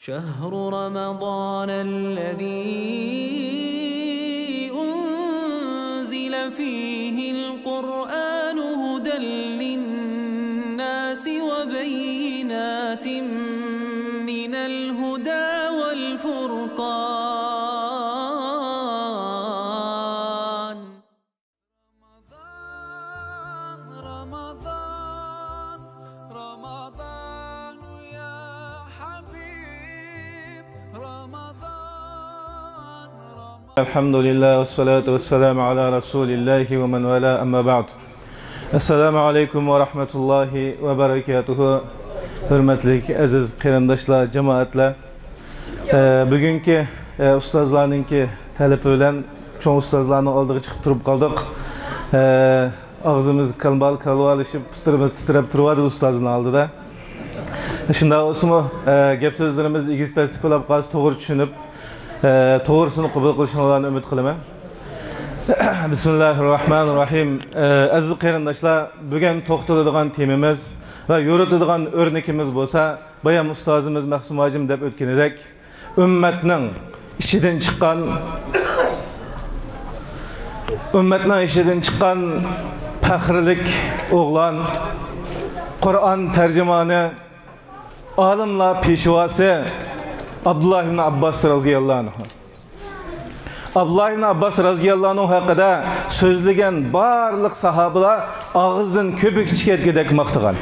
شهر رمضان الذي أنزل فيه القرآن هدى للناس وبينات من الهدى والفرقان رمضان يا حبيب رمضان الحمد لله والصلاة والسلام على رسول الله ومن والاه أما بعد. Assalamu alaikum ve rahmetullahi ve berekatuhu. Hürmetli aziz qarindoshlar, cemaatlar. Bugünkü ustozlarninki talebi bilan cho'ng ustozlarning oldiga chiqib turib qoldik. Ağzımız kalvalışıp pısırımız titrep turvadı ustozning oldida. Shunda o'simi gap so'zlarimiz egiz past bo'lib qolsa to'g'ri tushunib, to'g'risini qabul qilishinglarni umid qilaman. Bismillahirrahmanirrahim. Aziz qarindoshlar, bugun to'xtaladigan temamiz va yo'ritadigan o'rnakimiz bo'lsa, bayam ustozimiz Mahsum hojim deb o'tganidek, ummatning ichidan chiqqan faxrlik o'g'lon, Qur'on tarjimoni, olimlar peshvosi Abdullah ibn Abbas radhiyallohu anhu. Abdullah ibn Abbas radhiyallohu anhu haqida so'zlagan barliq sahobalar og'izdan ko'pik chiqargandek maqtagan.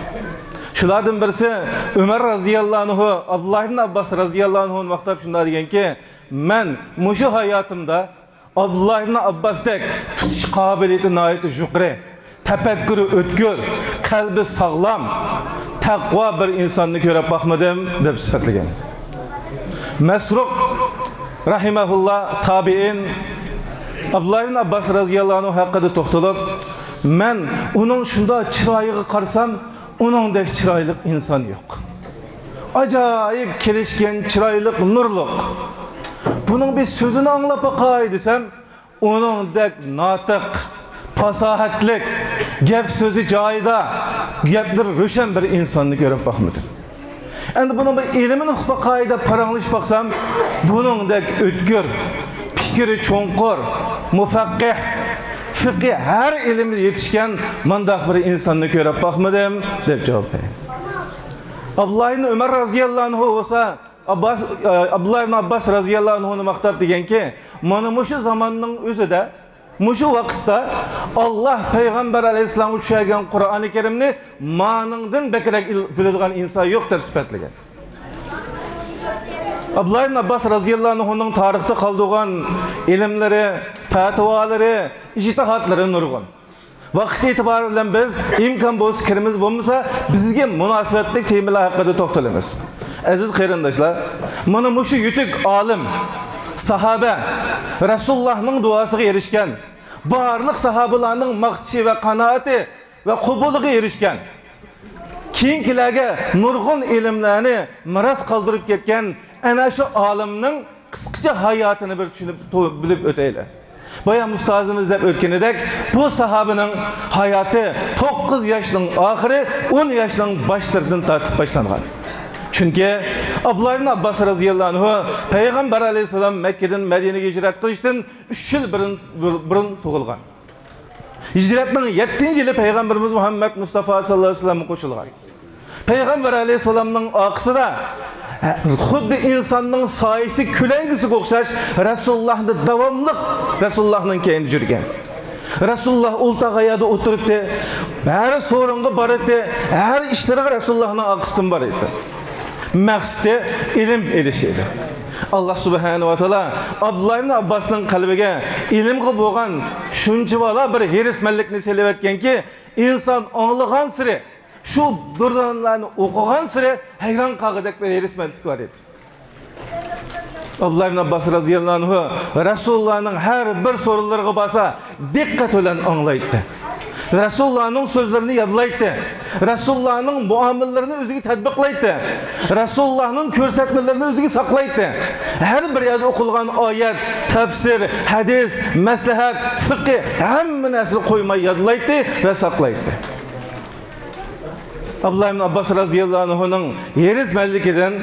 Shulardan birisi Umar radhiyallohu anhu Abdullah ibn Abbas radhiyallohu anhu maqtab shunday deganki, men mushu hayotimda Abdullah ibn Abbasdek tutish qobiliyati nihoyatda yuqori, tafakkuri o'tkir, qalbi sog'lom, taqvo bir insonni ko'rib boqmadim deb sifatlagan. Masruq rahimahullah tabiin Abdullah ibn Abbas radhiyallohu anhu haqida to'xtalib, men uning shunda chiroyiga qarasam, uningdek chiroyli inson yo'q. Ajoyib kelishgan chiroyli nurliq. Bunun bir sözünü anlap bakay desem, onundek natık, fasahatlik, gap sözü cayda, gaplar rüşen bir insanını görüp bakmadım. Endi bunun bir ilmini bakayda paranlış baksam, bunundek ötkür, fikri çoğunkur, mufakkih, fıkhi her ilimde yetişken mandak bir insanını görüp bakmadım, deyip cevap verin. Abdullah ibn Ömer radhiyallohu anhu olsa, Abdullah ibn Abbas radhiyallohu anhu'nu maqtab deganki, mana mushu zamonning o'zida, mushu vaqtda Alloh payg'ambar alayhisalom tushirgan Qur'oni Karimni ma'ningdan bekrak biladigan inson yo'q deb sifatlagan. Abdullah ibn Abbas radhiyallohu anhu'ning tarixda qoldirgan ilmlari, fatvolari, ijtihodlari nurg'un. Vaqt itibari bilan biz imkon bo'lsa kirimiz bo'lmasa, bizga munosabatli temalar haqida to'xtalamiz. Aziz qarindoshlar, mana mushu yutuq olim, sahoba, Rasulullohning duosiga erishgan, barliq sahobalarning maqtishi va qanoati va qabuliga erishgan, keyingilarga nurg'un ilmlarni miros qoldirib ketgan ana shu olimning qisqacha hayotini bir tushunib bilib o'taylik. Bayam ustozimiz deb o'tganidek, bu sahobaning hayoti 9 yoshning oxiri 10 yoshning boshlaridan tortib boshlangan. Çünkü Abdullah ibn Abbas radhiyallohu anhu Peygamber aleyhisselam Mekke'den Medine'ye hicret kılıştın 3 yıl burun tug'ilgan. Hicretinin 7. yılı Peygamberimiz Muhammed Mustafa sallallahu aleyhi ve sellem'e koşulgan. Peygamber aleyhisselam'ın akısı da xuddi insanın sayısı külengisi o'xshash Resulullah'da davamlıq Resulullah'ın kendi yurgan. Resulullah ultagayada oturdu, her sorunga barıdı, her işlere Resulullah'ın akısından barıdı. Maqsadi ilim erişedi. Allah subhanahu wa ta'ala Abdullah ibn Abbas'ның qalbiga ilimga bo'lgan shunchavala bir herismanlikni selib etganki, inson anlagan siri, shu durdanlarni o'qigan siri hayron qolgandek bir herismanlik bor edi. Abdullah ibn Abbas radhiyallohu anhu Resulullah'ның her bir sorularına basa dikkat bilan anglaydi. Resulullah'ның sözlerini yadlaydı. Resulullah'ның muamellerini özüge tatbiqlaydı. Resulullah'ның ko'rsatmalarini özüge saklaydı. Her bir yerde okulgan ayet, tefsir, hadis, maslahat, fıkhi hamma narsani qo'ymay yadlaydı ve saklaydı. Abdullah ibn Abbas radhiyallohu anhu'ның yerismanligidan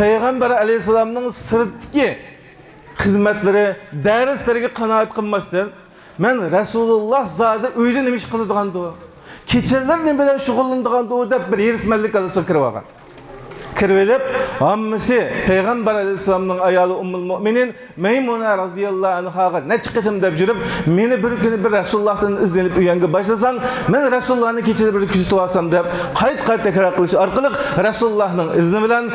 Peygamber aleyhisselamның sırtki hizmetleri, dersleriga qanoat qilmasdan, men Rasululloh zodi uyda nima ish qiladigan do, kechalar nima bilan shug'ullanadigan do deb bir yerismanlik qilsa kirib olgan. Kirvelip, hammasi Peygamber aleyhisselamның ayoli Ummul Mu'minin Meymuna radhiyallahu anhaga ne çıqıtım deb jurib, meni bir kuni bir Rasulullahdan izlenip uyanga başlasang, men Rasulullahni kechada bir kuzatib olsam deb qayt takrar qilish orqali Rasulullahning izni bilan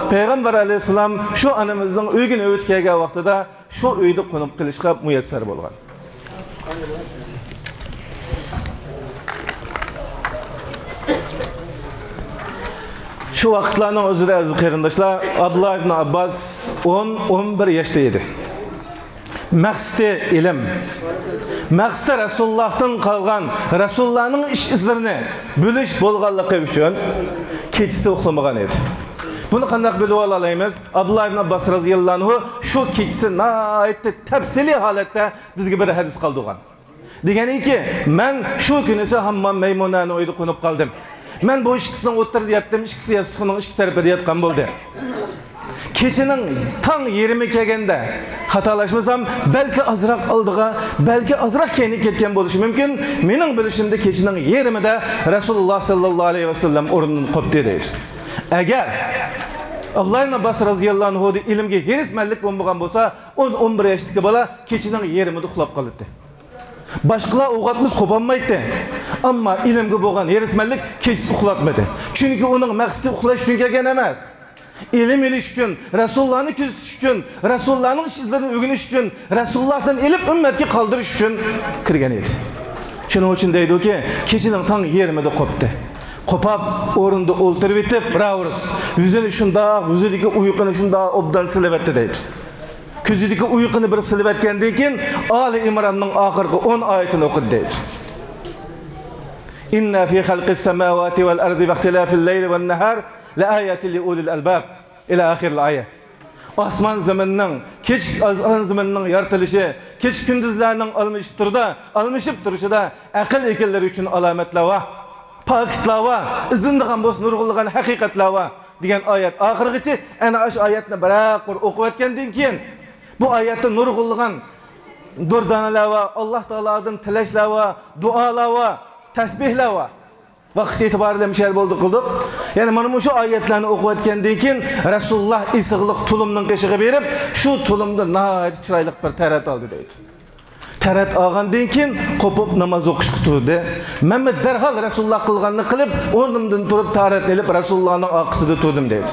Peygamber aleyhisselam şu anamızning uygini o'tkagan vaqtida şu uyda qo'nib qilishga muyassar bo'lgan. Şu vaqtlarning o'zida aziz qarindoshlar, Abdullah ibn Abbas 10-11 yoshda edi. Maqsadi ilm. Maqsadi Rasulullahdan qolgan, Rasulullahning ish izlarini bo'lish bo'lganligi uchun kechasi uxlamagan edi. Bunu qanday bilib olaymiz? Abdullah ibn Abbas radhiyallahu anhu şu kechasi nihoyatda tafsili holatda bizga bir hadis qoldirgan. Deganiki, men şu kunisi hammam Maymunani uyda qo'nib qoldim. Men bu ikisini o'tirib yatdim, ikisi yostiqning ikki tarafida yotgan bo'ldi. Kechining tang 20 kelganda xatolashmasam, balki azroq oldiga, balki azroq keyinib ketgan bo'lishi mumkin. Mening bilishimda kechining 20da Rasululloh sallallohu alayhi vasallam o'rnidan qopdi deydi. Agar Abdullah ibn Abbas radhiyallahu anhu ilmga herismanlik bo'lmagan bo'lsa, 10-11 yoshlik bola kechining 20da uxlab qoldi. Başqalar oğatmız qopanmaydı. Ama ilimge bo'lgan herismanlik kechasi uxlatmadı. Çünkü onun maqsadi uxlash uchun kelgan emas. İlim elish uchun, Rasulullahni kuzatish uchun, Rasulullahning ish izlarini o'rganish uchun, Rasulullahdan elib ummatga qoldirish uchun kirgan edi. Shuning uchun deydi-ki, kechining tang 20da qopdi. Qopab o'rinda o'ltirib etib, "Ravrs, yuzini shundoq, yuzidagi uyquni shundoq obdan silib etdi" deydi. Küzüdeki uyquni bir silib etgandan keyin Ali İmranning oxirgi 10 oyatini o'qidi deydi. Inna fi xalqis samawati wal ardi wa ikhtilafil layli wan nahar la ayatin li ulil albab ila oxiril oyat. Osmon zaminning, kech zaminning yaratilishi, kech kunduzlarning almashib turishida aql egalari uchun alomatlar va faktlar va izindigan bo'lsa nurg'ulgan haqiqatlar va degan oyat oxirigacha ana o'sha oyatni bir o'qib o'tgandan keyin bu ayette nurgulluğun durdanalava, Allah Teala'dan tileşlava, dualava, tesbihlava vakit itibariyle müşahir bulduk. Yani benim şu ayetlerini okuyatken deyken Resulullah ısıqlıq tulumdan qeşiği verip şu tulumda nahayet çıraylık bir tarat aldı deydi. Tarat alğan deyken kopup namaz okuş kuturdu. Mehmet derhal Resulullah kılganını kılıp onundan turup tarat elip Resulullah'ın akısıda turdum deydi.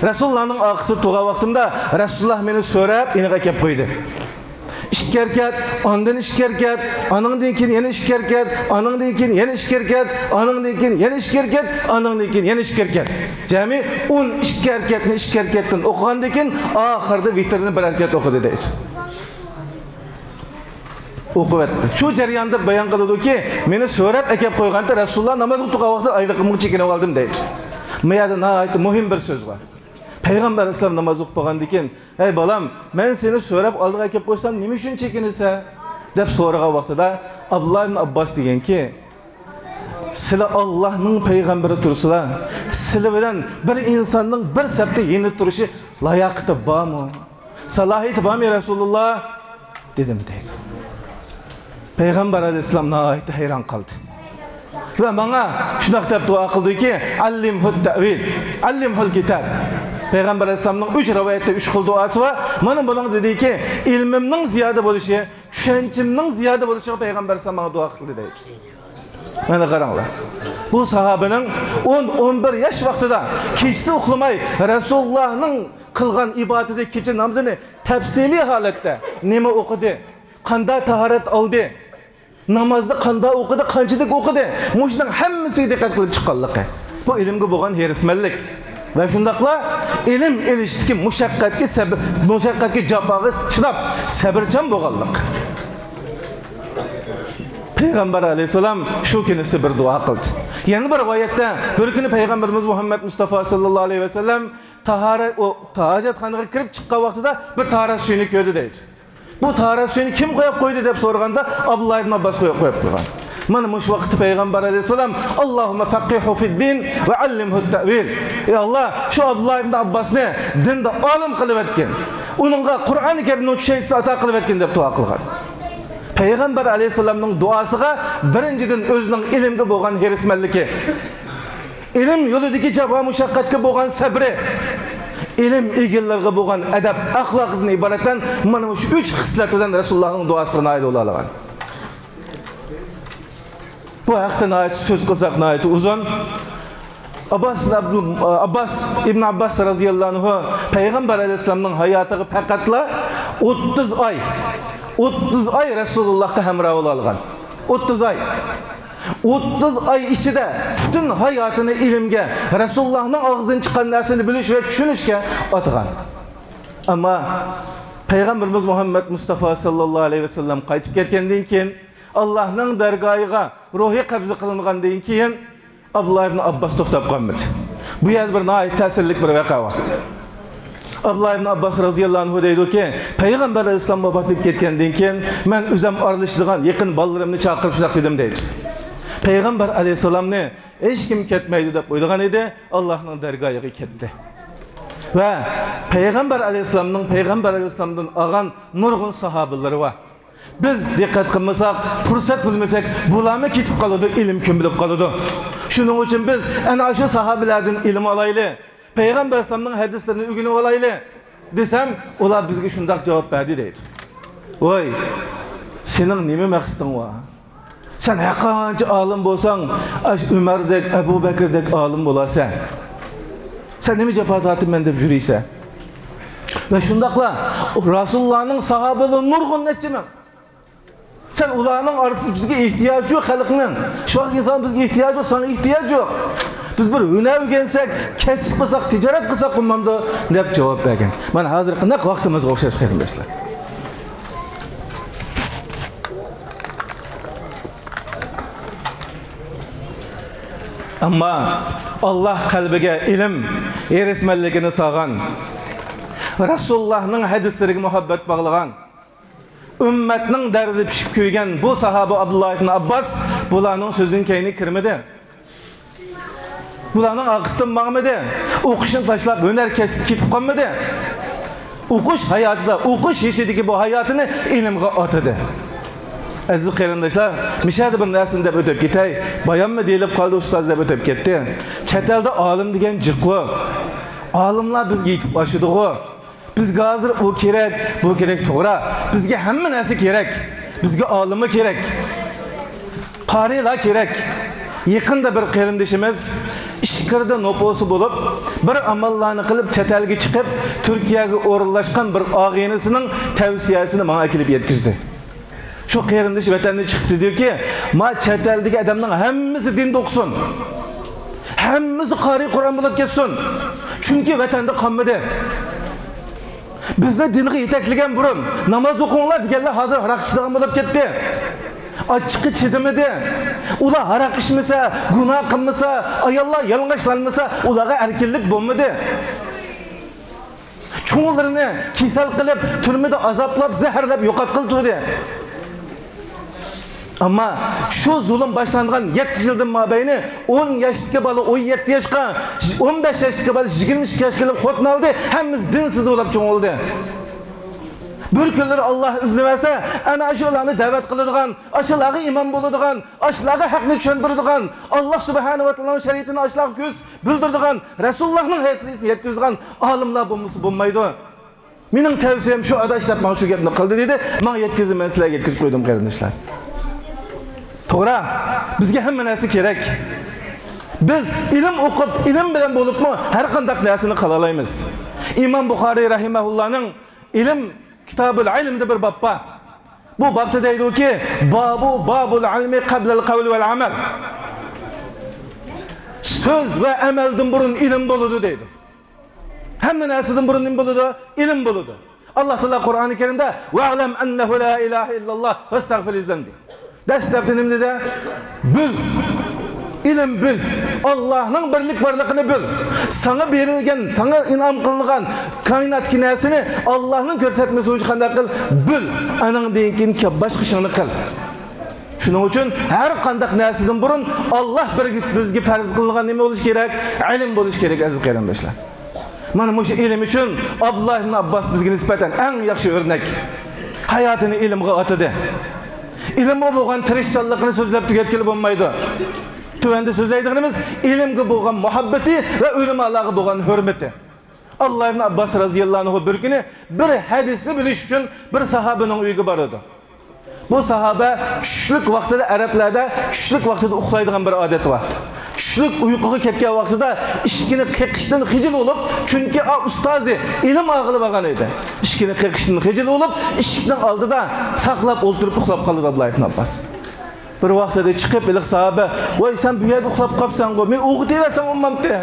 Rasulullah'ның ақысы туға вақтымда Rasulullah meni so'rab, iniga kelib qo'ydi. İşki harakat, ondan işki harakat, ondan keyin yana işki harakat, ondan keyin yana işki harakat, ondan keyin yana işki harakat, ondan keyin yana işki harakat. Jami 10 işki harakatdan o'qigandan keyin oxirida vitrni bir harakat o'qidi deydi. O'qib o'tdi. Shu jarayonda bayon qiladi-ki, meni so'rab kelib qo'yganda Rasulullah namoz o'qigan vaqtda ayliqimni chekinib oldim deydi. Bu yerda nihoyat muhim bir so'z bor. Peygamber Aleyhisselam namaz o'qigandan keyin, "Ey balam, men seni so'rab oldiga kelib qo'ysam, nima uchun chekinsa?" deb so'ragan vaqtida Abdullah ibn Abbas deganki, "Sizlar Allohning payg'ambari tursizlar. Sizlar bilan bir insonning bir safda yenib turishi layoqati bormi? Salohiyati bormi Rasululloh?" dedim deydi. Peygamber Aleyhisselam nihoyat hayron qoldi. Ve bana şunaq deb duo qildiki, "Allimhut ta'wil, allimhul kitab." Peygamber Aleyhisselam'ın 3 rivayette 3 xil duası var. Bana bunun dediği ki ilmimning ziyade bo'lishi, tushunchimning ziyade bo'lishiga Peygamber Aleyhisselam bana duo qildi deydi. Mana qaranglar. Bu sahabenin 10-11 yaş vaqtida kechasi uxlamay Rasulullah'ning qilgan ibadeti kecha namozini tafsili holatda nima o'qidi, qanday tahorat oldi, namozda qanday o'qidi, qanchalik o'qidi, mushning hammasiga diqqat qilib chiqqanligi. Bu ilmga bo'lgan herismanlik. Ve şundakla ilim iliştiki muşakkatki japağı çınap sabırcan boğallık. Peygamber Aleyhisselam şu günüsü bir dua kıldı. Yeni bir rivayette bir günü Peygamberimiz Muhammed Mustafa sallallahu aleyhi ve sellem tahacatxanaga kirip çıkkan vaxtida bir taharat suyunu gördü deydi. Bu taharat suyunu kim koyup koydu deb sorganda Abdullah ibn Abbas koyup koygan. Mana mush vaqtda payg'ambar alayhisalom Allohumma faqihu fid din va allimhu at-ta'wil. Ey Allah, shu Abdullah ibn Abbosni dinda olim qilib etgan. Uningga Qur'oni Karimni tushunchasi ato qilib etgan deb duo qilgan. Payg'ambar alayhisalomning duosiga birinchidan o'zining ilmga bo'lgan herismanligi, ilm yo'lidagi jabo mushaqqatga bo'lgan sabri, ilm egillarga bo'lgan adab, axloqdan iboratdan mana shu 3 xislatidan Rasulullohning duosiga nail bo'la olgan. Bu haqda nayet söz qilsak nayet uzun. Abbas ibn Abbas radhiyallahu anhu Payg'ambar alayhisolamning hayotiga faqatla 30 oy Rasulullohga hamroh bo'lgan. 30 oy. 30 oy ichida butun hayotini ilmga, Rasulullohning og'zidan chiqqan narsani bilish va tushunishga otgan. Ammo Payg'ambarimiz Muhammad Mustafa sallallohu alayhi vasallam qaytib ketgandan keyin Allah'ның dargohiga ruhiy qabza qilingandan keyin Abdullah ibn Abbas to'xtab qolmadi. Bu yer bir nayet ta'sirli bir voqea bor. Abdullah ibn Abbas radhiyallahu anhu deydi-ki, Payg'ambar alayhisalom vafot etib ketgandan keyin men o'zim aralashtirgan yaqin bolalarimni chaqirib shunday dedim deydi. Payg'ambar alayhisalomni hech kim ketmaydi deb o'ylagan edi, Allohning dargohiga ketdi. Va Payg'ambar alayhisalomdan olgan nurg'un sahobalari bor. Biz dikkat qilmasak, fursat bulmasak, bularni ketib qoladi, ilm ko'milib qoladi. Shuning uchun biz ana shu sahobalardan ilm olaylik, Payg'ambar alayhisolamning hadislarini o'rganib olaylik desam, ular bizga shunday javob berdi deydi. Voy, sening nima maqsading bor? Sen qancha olim bo'lsang, Umardek, Abu Bakrdek olim bo'lasan. Sen nima javob men deb yuriysan? Va shundaqla Rasulullohning sahobalari nurg'un netchiman. Sen ularning orasida bizga ehtiyoj yo'q xalqning. Shu inson bizga ehtiyoj yo'q, sana ehtiyoj yo'q. Biz bir hunar o'rgansak, kasb qilsak, tijorat qilsak bo'lmamdi deb javob bergan. Mana hozir qanday vaqtimizga o'xshash qarindoshlar. Ammo Allah qalbiga ilm erismanligini sog'an, Rasulullohning hadislariga muhabbat bog'lagan, ummatning dardi pishib ko'ygan bu sahaba Abdullah ibn Abbas bularning so'zini keyni kirmadi. Bularning aqsdan maqmadi. O'qishni tashlab hunar kesib ketib qolmadi. O'qish hayotida, o'qish yeshidagi bu hayotini ilmga otadi. Aziz qarindoshlar, mishada bir narsani deb o'tib ketay. Bayonmi deyilib qoldi, ustoz deb o'tib ketdi. Chet elda olim degan jiqo. Olimlar bizga yetib boshidi-ku. Bizga hozir u kerak, bu kerak to'g'ri. Bizga hamma narsa kerak. Bizga olimi kerak. Qorilar kerak. Yaqinda bir qarindoshimiz ishqirda noposi bo'lib, bir amallarni qilib chet elga chiqib, Turkiyaga o'rinlashgan bir og'inisining tavsiyasini menga kelib yetkazdi. Shu qarindosh vatandan chiqib dedi-ki, "Ma chet eldagi odamning hammasi dinda o'qisin. Hammasi qori Qur'on bo'lib ketsin. Chunki vatanda qolmadi. Bizda dinga yetaklagan burun namoz o'qinglar deganlar hozir aroq ichadigan bo'lib ketdi. Açıkı chidimidi. Ular aroq ichmasa, gunoh qilmasa, ayollar yalang'ochlanmasa, ularga erkinlik bo'lmadi. Cho'nglarini kasal qilib, turmada azoblab, zaharlab yo'qotqildi. Ama şu zulüm başlangan 7 yıldan mabayni 10 yaşdaki bola 17 yaşga, 15 yaşdaki bola 22 yaşga kelib xotni oldi, hammamiz dinsiz bo'lib cho'ngildi. Bir kunlar Allah izni versa, ana shularni da'vat qiladigan, shularga imom bo'ladigan, shularga haqni tushuntiradigan, Allah subhanahu va taoloning shariatini shularga ko'z bildiradigan, Rasulullohning hadisini yetkazadigan olimlar bo'lmaydi. Mening tavsiyam shu adashlar mana shu gapni qildi dedi. Men yetkazib, men sizlarga yetkazib qo'ydim qarindoshlar. To'g'ri, bizga hamma narsa kerak. Biz ilm o'qib, ilm bilan bo'libmi, har qanday narsani qila olamiz. Imom Buxoriy rahimahullohning ilm Kitabul Ilm'de bir bab var. Bu babda deydi-ki, babul ilmi qabla al-qawl wal amal. Söz ve amelden burun ilim buludu deydi. Hamma narsadan burun ilim buludu, ilim buludu. Allah Teala Kur'an-ı Kerim'de "Ve'lem ennehu la ilahe illallah vestagfir li-zenbi." Dastlabda nima dedi? Bil. İlim bil. Allah'ın birlik varlığını bil. Sana verilgen, sana inam kılıngan kainat kinasini Allah'ın görsetmesi için qanday qil? Bil. Anan deyinkin ki başka şeyini qil. Shuning uchun har qanday narsadan burun Alloh bizga farz qilgan nima bo'lish kerak? Ilm bo'lish kerak aziz qarindoshlar. Mana shu ilm uchun Abdullah ibn Abbas bizga nisbatan eng yaxshi o'rnak. Hayotini ilmga atadi. Ilmga bo'lgan tirishchanlikni so'zlab tugatgili bo'lmaydi. Tuvanda so'zlaydiganimiz ilmga bo'lgan muhabbati va ulamolarga bo'lgan hurmati. Allah ibn Abbas radhiyallohu anhu bir kuni bir hadisni bilish uchun bir sahabaning uyiga boradi. Bu sahaba tushlik vaqtida Arablarda tushlik vaqtida uxlaydigan bir odat bor. Tushlik uyquga ketgan vaqtida ishkini qiqishdan xijil bo'lib, chunki ustozi ilm og'ili bo'lgan edi. Ishkini qiqishdan xijil bo'lib, ishikning oldida saqlab o'ltirib uxlab qoldi Abdullah ibn Abbas. Bir vaqtida chiqib iliq sahaba, "Voy sen bu yerda uxlab qolsan-ku, men o'g'itevasam olmamdi."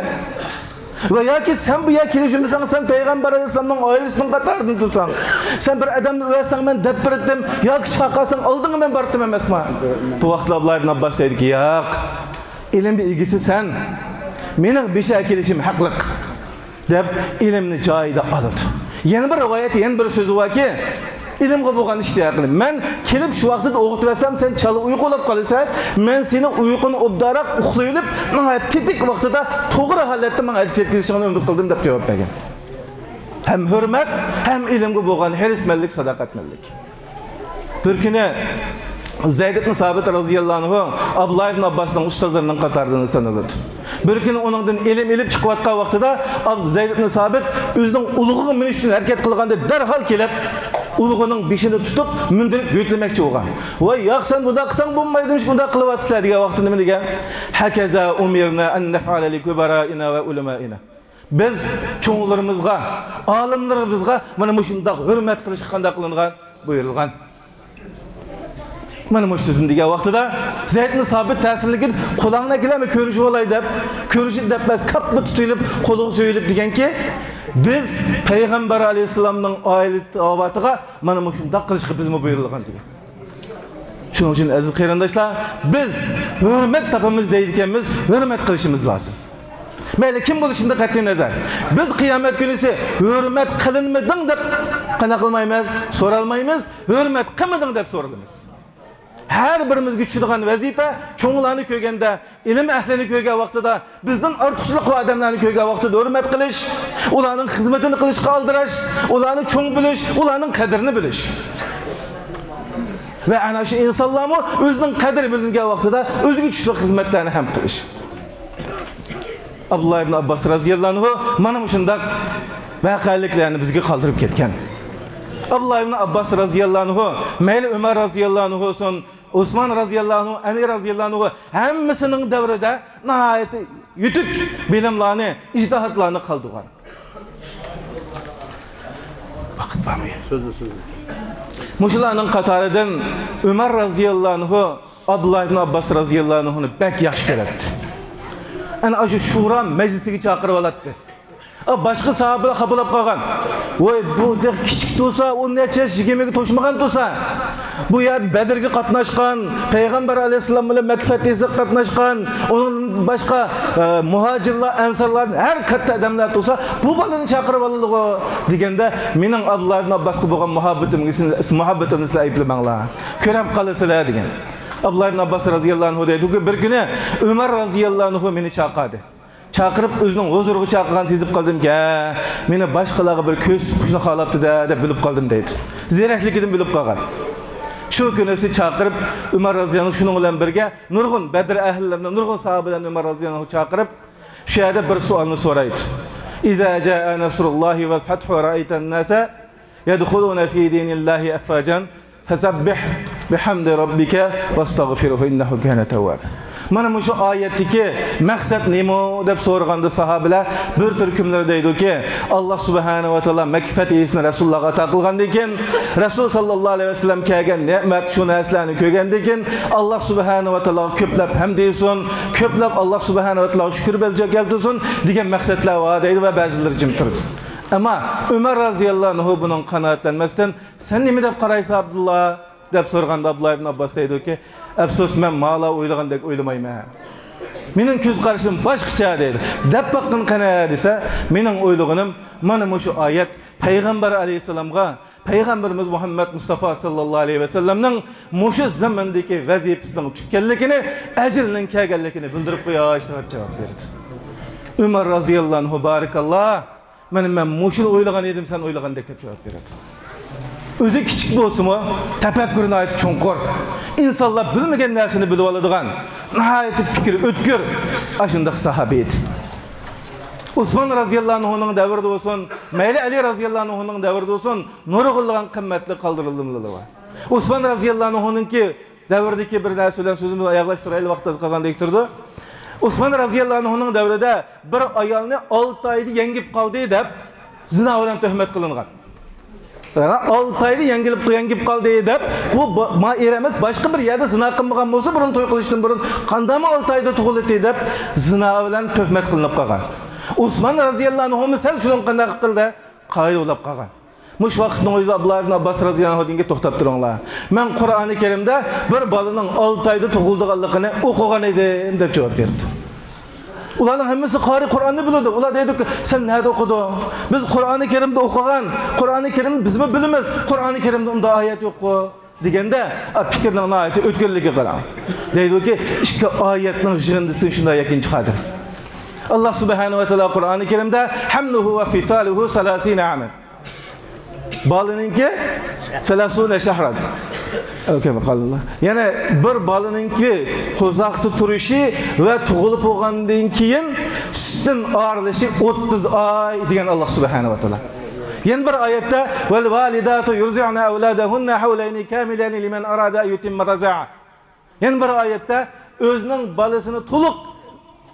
Ve ya ki sen bu ya kirişimizden sen Peygamber Aleyhisselam'ın ailesinin katarını tutsan. Sen bir adamını översen ben depper ettim. Ya ki çakarsan aldın mı ben barıttım emesma. Bu vakti Abdullah ibn Abbas dedi ki ya ilim bir ilgisi sen. Benim bir şey kirişim haklık. Dep ilimni cayda alıdı. Yeni bir rivayet, yeni bir sözü var ki ilimga bo'lgan ishni aqlim. Men kelib shu vaqtda o'qitmasam, sen chalib uyqulab qolasan, men seni uyquni obdaroq uxlayib, nihoyat tetik vaqtida to'g'ri holatda men hadis yetkazishingni umid qildim deb javob bergan. Hem hurmat, hem ilimga bo'lgan hirismanlik, sadoqatmanlik. Bir kuni Zayd ibn Sabit radhiyallohu anhu Abdullah ibn Abbasning ustozlarining qatoridan sanaladi. Bir kuni onundan ilim ilib chiqayotgan vaqtida Zayd ibn Sabit o'zining ulug'iga minish uchun harakat qilganda darhol kelib ulug'ining beshini tutib mindirib yo'tlamoqchi bo'lgan. Voy, yo'q sen bunda qilsang bo'lmaydi, bunda qilyapsizlar degan vaqtda nima degan? Hakaza umirna an naf'ala li kubara'ina va ulamaina. Biz cho'nglarimizga, olimlarimizga mana shunday hurmat qilish qanday qilingan buyurilgan. Mana sizin degan vaqtida Zayd ibn Sabit ta'sirligi qo'lingni kelami ko'rishib olay deb, ko'rishib deb bas qattiq tutilib, qo'liga so'yilib deganki, biz Payg'ambar alayhisolamning oila avatiga mana shunday qilishga bizmi buyurilgan degan. Shuning uchun aziz qarindoshlar, biz hurmat topamiz deydiganmiz, hurmat qilishimiz lozim. Mayli kim bo'lishida qat'iy nazar. Biz qiyomat kunisi hurmat qilinmading deb qana qilmaymiz, so'ralmaymiz, hurmat qilmading deb so'ralamiz. Her birimizga tushadigan vazifa cho'nglarni ko'rganda, ilm ahlini ko'rgan vaqtida, bizdan ortiqchilik odamlarni ko'rgan vaqtida hurmat qilish, ularning xizmatini qilishga aldirash, ularni cho'ng bilish, ularning qadrini bilish. Ve ana shu insonlarni o'zining qadri bilingan vaqtida o'ziga tushlik xizmatlarni ham qilish. Abdullah ibn Abbas radhiyallohu anhu mana shunday voqealiklarni bizga qoldirib ketgan. Abdullah ibn Abbas radhiyallohu anhu, mayli Umar radhiyallohu anhu olsun, Osman radhiyallohu anhu, Ali radhiyallohu anhu hammasining davrida nihoyat yutuq bilimlarni, ijtihadlarni qildigan. Vaqt bormi? So'z. Mushularning qatoridan Umar radhiyallohu anhu Abdullah ibn Abbas radhiyallohu anhuni bek yaxshi ko'radi. Ana shu shura majlisiga chaqirib oladi. Başka sahabeler kabulap kalgan. Voy bu de küçük olsa, o neçe yemeği toşmagan olsa, bu yer Bedir'e katnaşkan, Peygamber Aleyhisselam ile Mekfet'e katnaşkan, onun başka muhacirler, ensarlar, her katta adamlar olsa, bu balını çakırıp alındığı degende, benim Abdullah ibn Abbas'ı boğan muhabbetimini size ayıplamanlar. Körem kalısılar degen. Abdullah ibn Abbas radhiyallohu anhu deydi ki bir günü Ömer radhiyallohu anhu beni çağırdı. Çağırıp özünün huzuruna çağırgan sezip kaldım ki, meni başkalarga bir köz kuşuna qalaptı da deb bilip kaldım deydi. Zerakligidan bilip kalgan. Şu günesi çağırıp Ömer radhiyallohu anhu şunun bilan birge nurgun Bedir ahllaridan, nurgun sahabelerden Ömer radhiyallohu anhu çağırıp şu yerda bir sualni so'raydi. İza jaa nasrullahi vel fathu ra'aytan nasa yadkhuluna fi dinillahi afwajan fasabbih bihamdi rabbika vastaghfirhu innahu kana tawwab. Mana bu oyatdagi maqsad nima deb so'raganda sahabelar bir turkumlar deydi-ki, Allah subhanahu va taolo Makfat esini Rasulullohga taqilgandan keyin, Rasul sallallohu alayhi vasallam kelgan ne'mat shu narsalarni ko'rgandan keyin Allah subhanahu va taolo ko'plab hamd etsin, ko'plab Allah subhanahu va taolo shukr beljo keltirsin degan maqsadlar bor deydi va ba'zilar jim turdi. Ama Ömer radhiyallohu anhu bunun qanoatlanmasdan, sen nima deb qaraysiz Abdullah deb so'raganda Abdullah ibn Abbas deydi-ki, afsus men mala o'ylagandek o'ylamayman. Mening ko'z qarashim boshqacha deydi. Deb baqqan qana desa, mening o'ylaganim mana shu oyat Payg'ambar alayhisolamga, Peygamberimiz Muhammed Mustafa sallallahu aleyhi ve sellem'nin muşu zamandaki vazifesinin tükkenlikini, ecrinin kelgenlikini bildirip koya cevap verdi. Ömer razıyallahu anhu barikallah, ben muşunu oylagan edim, sen oylagan dek cevap verdi. Özü kiçik bolsa mu, tefekkürüne ait çonkur. İnsanlar bilmegen nersini bilip alıdığan, nihayet fikir ötkür, aşındak sahabeydi. Osman razıyallahu anhu'nun devirde olsun, Meyli Ali razıyallahu anhu'nun devirde olsun, nuru kılgan kımmetli kaldırıldığımlığı var. Osman razıyallahu anhu'nun ki devirdeki bir nesülen sözümüzü ayaklaştıraylı vaxtası kalgan deyiktirdi. Osman razıyallahu anhu'nun devirde bir ayalını 6 ayda yengip kaldı deyip, zina olan töhmet kılıngan. 6 ayda yengip kaldı deyip, bu eremiz başka bir yerde zina kılmagan olsa, burun toy kılıştın burun, kandamı 6 ayda tuğul etti deyip, zina olan töhmet kılınıp kalgan. Osman razıyallahu anhu misal şunun qanday qildi? Qayil olab qolgan. Mush vaqtning o'zida Abdullah ibn Abbas razıyallahu anhuga to'xtab turinglar. Men Qur'oni Karimda bir bolaning 6 oyda tug'ilganligini o'qigan edim deb javob berdi. Ularning hammasi qori Qur'onni biladi. Ular deydi-ki, sen nerede o'qiding? Biz Qur'oni Karimda o'qigan, Qur'oni Karim bizmi bilamiz. Qur'oni Karimda unda oyat yo'q-ku deganda, fikrning oyati o'tganligiga qarang. Deydi-ki, ikki oyatning yig'indisidan shunday yakun chiqadi. Allah subhanahu ve taala Kur'an-ı Kerim'de hamluhu ve fisaluhu 30 amen. Balınınki 30 şahran. Öyle mi kaldı? Yani bir balınınki kozaqtı turuşu ve tuğulup olgandan keyin sütün ağırlışı 30 ay diyen Allah subhanahu ve taala. Yani bir ayette vel validatu yurzi'na evladahunna havlayni kamilayn limen arada yutimma raza'a. Yani bir ayette özünün balısını tuluk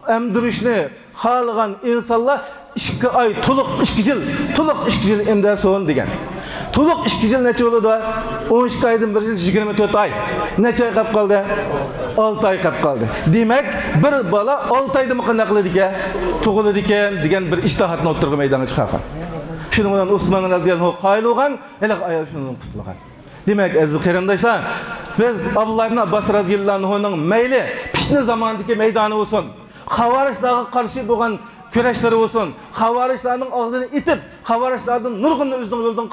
emdirişni xalığan insanlar 2 ay tuluq 2 yil emda so'n degan. Tuluq 2 yil necha bo'ladi? 12 aydan 1 yil 24 ay. Necha ay qolib qoldi? 6 ay qolib qoldi. Demak, bir bola 6 oyda qanday qiladi ekan? Tug'iladi ekan degan bir ijtihodni o'tirgan maydonga chiqargan. Shuning bilan Usmon raziyallohu qoyil bo'lgan, iliq ayol shundan qutulgan. Demak, aziz qarindoshlar, biz Abdullah ibn Abbas raziyallohu anhuning mayli fitna zamonidagi maydoni bo'lsin, Xavarishlarga qarshi bo'lgan kurashlar olsun, Xavarishlarning og'zini itib, Xavarishlarning nurg'unni o'zining yo'ldan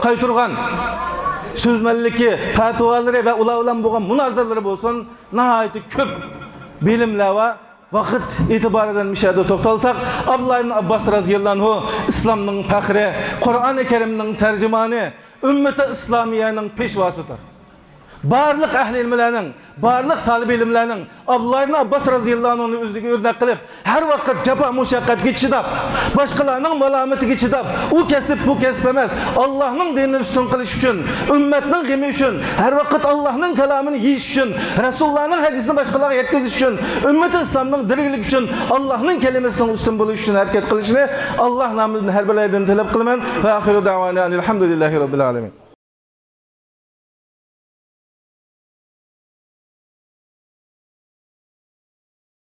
qaytirgan so'zmalligi, fatvolari va ular bilan bo'lgan munozaralar bo'lsin, nihoyat ko'p bilimlar va vaqt e'tiboridan mishada to'xtalsak, Abdullah ibn Abbas raziyallohu anhu islomning faxri, Qur'oni Karimning tarjimoni, ummati islomiyaning peshvosidir. Barliq ahli ilmlarning, barliq talib ilmlarning Abdullah ibn Abbas raziyallohu anhu'ni o'ziga o'rnak qilib, har vaqt jafo mushaqqatga chidab, boshqalarning malomatiga chidab, u kasb bu kasb emas, Allohning dinini ustun qilish uchun, ummatning g'imi uchun, har vaqt Allohning kalomini yeyish uchun, Rasulullohning hadisini boshqalarga yetkazish uchun, ummati islomning dirikligi uchun, Allohning kalimasining ustun bo'lishi uchun harakat qilishni Alloh nomidan har bilaydan talab qilaman. Va axiru da'vana alhamdulillahi robbil alamin.